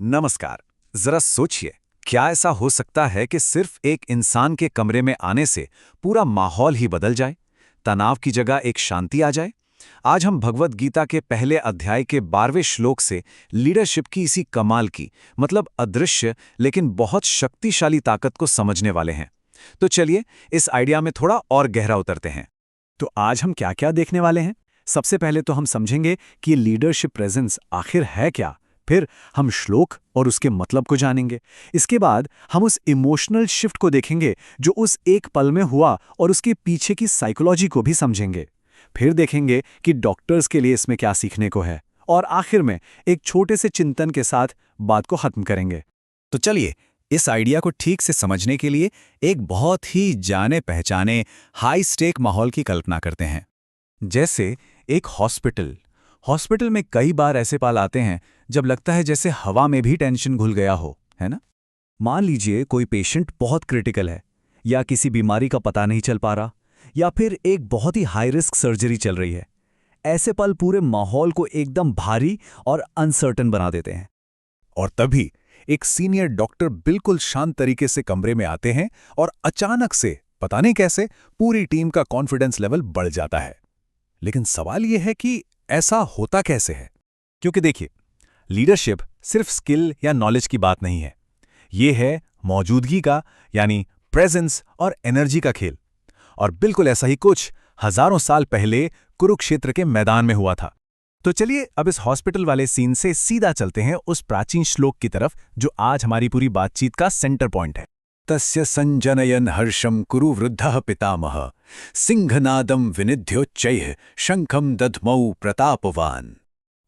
नमस्कार। जरा सोचिए, क्या ऐसा हो सकता है कि सिर्फ एक इंसान के कमरे में आने से पूरा माहौल ही बदल जाए, तनाव की जगह एक शांति आ जाए? आज हम भगवद गीता के पहले अध्याय के 12वें श्लोक से लीडरशिप की इसी कमाल की, मतलब अदृश्य लेकिन बहुत शक्तिशाली ताकत को समझने वाले हैं। तो चलिए इस आइडिया में थोड़ा और गहरा उतरते हैं। तो आज हम क्या-क्या देखने वाले हैं? सबसे पहले तो हम समझेंगे कि ये लीडरशिप प्रेजेंस आखिर है क्या? फिर हम श्लोक और उसके मतलब को जानेंगे। इसके बाद हम उस इमोशनल शिफ्ट को देखेंगे जो उस एक पल में हुआ और उसके पीछे की साइकोलॉजी को भी समझेंगे। फिर देखेंगे कि डॉक्टर्स के लिए इसमें क्या सीखने को है। और आखिर में एक छोटे से चिंतन के साथ बात को खत्म करेंगे। तो चलिए इस आइडिया को ठीक से समझने के लिए एक बहुत ही जाने पहचाने हाई स्टेक माहौल की कल्पना करते हैं। जैसे एक हॉस्पिटल में कई बार ऐसे पल आते हैं जब लगता है जैसे हवा में भी टेंशन घुल गया हो, है ना? मान लीजिए कोई पेशेंट बहुत क्रिटिकल है, या किसी बीमारी का पता नहीं चल पा रहा, या फिर एक बहुत ही हाई रिस्क सर्जरी चल रही है। ऐसे पल पूरे माहौल को एकदम भारी और अनसर्टन बना देते हैं। और तभी एक सीनियर डॉक्टर बिल्कुल शांत तरीके से कमरे में आते हैं और अचानक से पता नहीं कैसे पूरी टीम का कॉन्फिडेंस लेवल बढ़ जाता है। लेकिन सवाल यह है कि ऐसा होता कैसे है? क्योंकि देखिए, लीडरशिप सिर्फ स्किल या नॉलेज की बात नहीं है। ये है मौजूदगी का, यानी प्रेजेंस और एनर्जी का खेल। और बिल्कुल ऐसा ही कुछ हजारों साल पहले कुरुक्षेत्र के मैदान में हुआ था। तो चलिए अब इस हॉस्पिटल वाले सीन से सीधा चलते हैं उस प्राचीन श्लोक की तरफ जो आज हमारी पूरी बातचीत का सेंटर पॉइंट है। तस्य संजनयन हर्षम कुरु वृद्धः पितामह सिंहनादम विनिध्योच्चैः शंखम दध्मौ प्रतापवान।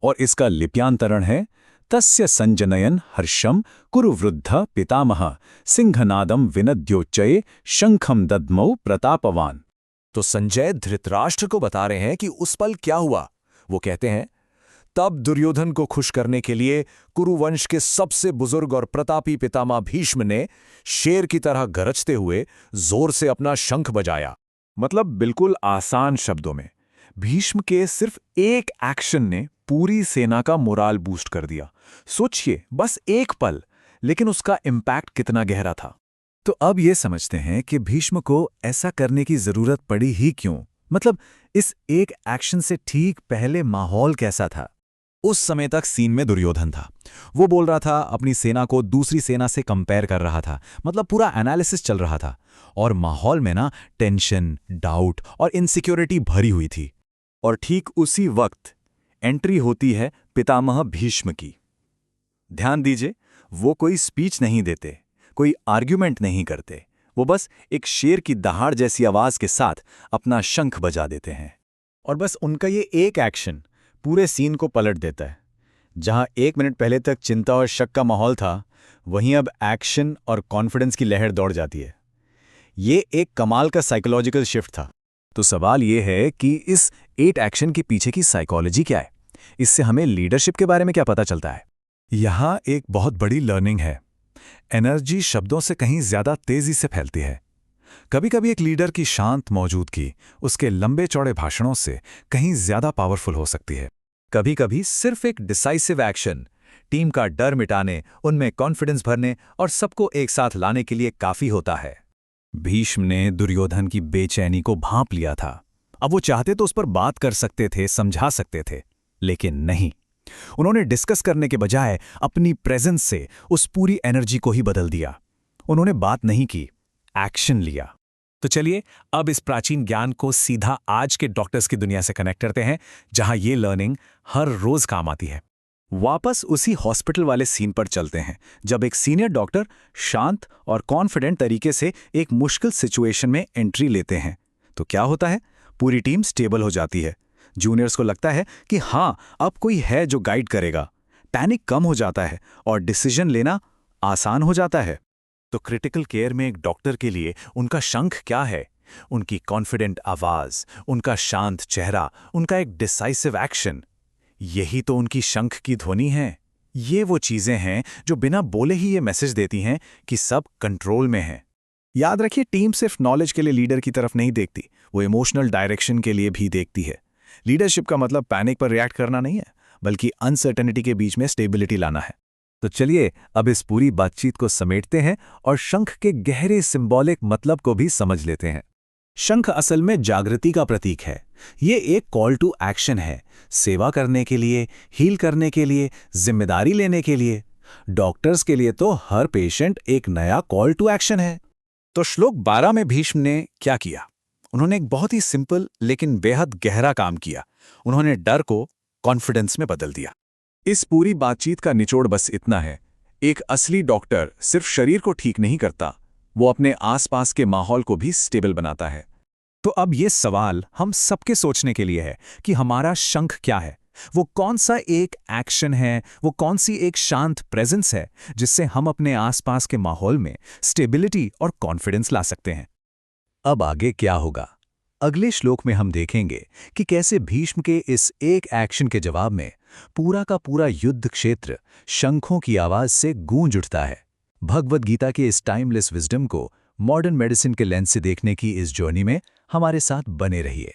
और इसका लिप्यांतरण है तस्य संजनयन हर्षम कुरु वृद्धः पितामह सिंहनादम विनिध्योच्चैः शंखम दध्मौ प्रतापवान। तो संजय धृतराष्ट्र को बता रहे हैं कि उस पल क्या हुआ। वो कहते हैं, तब दुर्योधन को खुश करने के लिए कुरुवंश के सबसे बुजुर्ग और प्रतापी पितामह भीष्म ने शेर की तरह गरजते हुए जोर से अपना शंख बजाया। मतलब बिल्कुल आसान शब्दों में, भीष्म के सिर्फ एक एक्शन ने पूरी सेना का मोराल बूस्ट कर दिया। सोचिए, बस एक पल, लेकिन उसका इम्पैक्ट कितना गहरा था। तो अब ये समझते हैं कि भीष्म को ऐसा करने की जरूरत पड़ी ही क्यों। मतलब इस एक एक्शन से ठीक पहले माहौल कैसा था? उस समय तक सीन में दुर्योधन था। वो बोल रहा था, अपनी सेना को दूसरी सेना से कंपेयर कर रहा था। मतलब पूरा एनालिसिस चल रहा था और माहौल में ना टेंशन, डाउट और इनसिक्योरिटी भरी हुई थी। और ठीक उसी वक्त एंट्री होती है पितामह भीष्म की। ध्यान दीजिए, वो कोई स्पीच नहीं देते, कोई आर्ग्यूमेंट नहीं करते। वो बस एक शेर की दहाड़ जैसी आवाज के साथ अपना शंख बजा देते हैं। और बस उनका ये एक एक्शन पूरे सीन को पलट देता है। जहां 1 मिनट पहले तक चिंता और शक का माहौल था, वहीं अब एक्शन और कॉन्फिडेंस की लहर दौड़ जाती है। ये एक कमाल का साइकोलॉजिकल शिफ्ट था। तो सवाल ये है कि इस 8 एक्शन के पीछे की साइकोलॉजी क्या है? इससे हमें लीडरशिप के बारे में क्या पता चलता है? यहां एक बहुत बड़ी लर्निंग है। एनर्जी शब्दों से कहीं ज्यादा तेजी से फैलती है। कभी-कभी एक लीडर की शांत मौजूदगी उसके लंबे चौड़े भाषणों से कहीं ज्यादा पावरफुल हो सकती है। कभी-कभी सिर्फ एक डिसाइसिव एक्शन टीम का डर मिटाने, उनमें कॉन्फिडेंस भरने और सबको एक साथ लाने के लिए काफी होता है। भीष्म ने दुर्योधन की बेचैनी को भांप लिया था। अब वो चाहते तो उस पर बात कर सकते थे, समझा सकते थे, लेकिन नहीं। उन्होंने डिस्कस करने के बजाय अपनी प्रेजेंस से उस पूरी एनर्जी को ही बदल दिया। उन्होंने बात नहीं की, एक्शन लिया। तो चलिए अब इस प्राचीन ज्ञान को सीधा आज के डॉक्टर्स की दुनिया से कनेक्ट करते हैं, जहां ये लर्निंग हर रोज काम आती है। वापस उसी हॉस्पिटल वाले सीन पर चलते हैं, जब एक सीनियर डॉक्टर शांत और कॉन्फिडेंट तरीके से एक मुश्किल सिचुएशन में एंट्री लेते हैं। तो क्या होता है? पूरी टीम स्टेबल हो जाती है। जूनियर्स को लगता है कि हाँ, अब कोई है जो गाइड करेगा। पैनिक कम हो जाता है और डिसीजन लेना आसान हो जाता है। तो क्रिटिकल केयर में एक डॉक्टर के लिए उनका शंख क्या है? उनकी कॉन्फिडेंट आवाज, उनका शांत चेहरा, उनका एक डिसाइसिव एक्शन, यही तो उनकी शंख की ध्वनि है। ये वो चीजें हैं जो बिना बोले ही ये मैसेज देती हैं कि सब कंट्रोल में है। याद रखिए, टीम सिर्फ नॉलेज के लिए लीडर की तरफ नहीं देखती, वो इमोशनल डायरेक्शन के लिए भी देखती है। लीडरशिप का मतलब पैनिक पर रिएक्ट करना नहीं है, बल्कि अनसर्टेनिटी के बीच में स्टेबिलिटी लाना है। तो चलिए अब इस पूरी बातचीत को समेटते हैं और शंख के गहरे सिंबॉलिक मतलब को भी समझ लेते हैं। शंख असल में जागृति का प्रतीक है। ये एक कॉल टू एक्शन है, सेवा करने के लिए, हील करने के लिए, जिम्मेदारी लेने के लिए। डॉक्टर्स के लिए तो हर पेशेंट एक नया कॉल टू एक्शन है। तो श्लोक 12 में भीष्म ने क्या किया? उन्होंने एक बहुत ही सिंपल लेकिन बेहद गहरा काम किया। उन्होंने डर को कॉन्फिडेंस में बदल दिया। इस पूरी बातचीत का निचोड़ बस इतना है, एक असली डॉक्टर सिर्फ शरीर को ठीक नहीं करता, वो अपने आसपास के माहौल को भी स्टेबल बनाता है। तो अब ये सवाल हम सबके सोचने के लिए है कि हमारा शंख क्या है? वो कौन सा एक एक्शन है, वो कौन सी एक शांत प्रेजेंस है जिससे हम अपने आसपास के माहौल में स्टेबिलिटी और कॉन्फिडेंस ला सकते हैं? अब आगे क्या होगा? अगले श्लोक में हम देखेंगे कि कैसे भीष्म के इस एक एक्शन के जवाब में पूरा का पूरा युद्ध क्षेत्र शंखों की आवाज से गूंज उठता है। भगवद गीता के इस टाइमलेस विजडम को मॉडर्न मेडिसिन के लेंस से देखने की इस जर्नी में हमारे साथ बने रहिए।